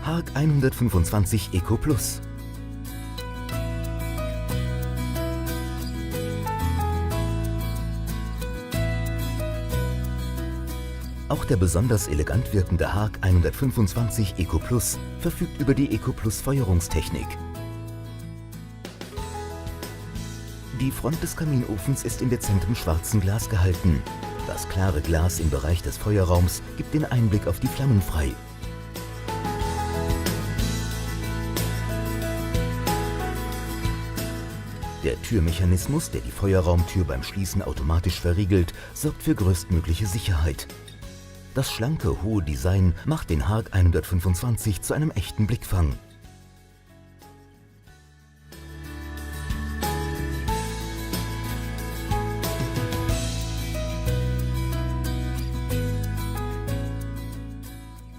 HARC 125 Eco Plus. Auch der besonders elegant wirkende HARC 125 Eco Plus verfügt über die Eco Plus Feuerungstechnik. Die Front des Kaminofens ist in dezenttem schwarzem Glas gehalten. Das klare Glas im Bereich des Feuerraums gibt den Einblick auf die Flammen frei. Der Türmechanismus, der die Feuerraumtür beim Schließen automatisch verriegelt, sorgt für größtmögliche Sicherheit. Das schlanke, hohe Design macht den HARC 125 zu einem echten Blickfang.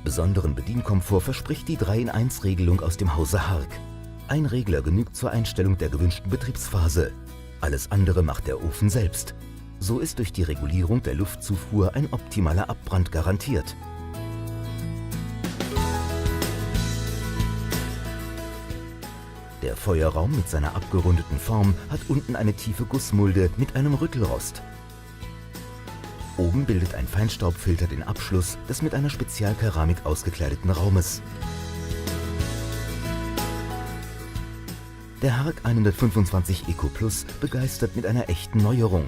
Besonderen Bedienkomfort verspricht die 3-in-1-Regelung aus dem Hause HARC. Ein Regler genügt zur Einstellung der gewünschten Betriebsphase. Alles andere macht der Ofen selbst. So ist durch die Regulierung der Luftzufuhr ein optimaler Abbrand garantiert. Der Feuerraum mit seiner abgerundeten Form hat unten eine tiefe Gussmulde mit einem Rüttelrost. Oben bildet ein Feinstaubfilter den Abschluss des mit einer Spezialkeramik ausgekleideten Raumes. Der HARC 125 Eco Plus begeistert mit einer echten Neuerung.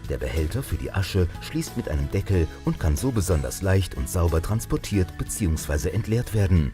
Der Behälter für die Asche schließt mit einem Deckel und kann so besonders leicht und sauber transportiert bzw. entleert werden.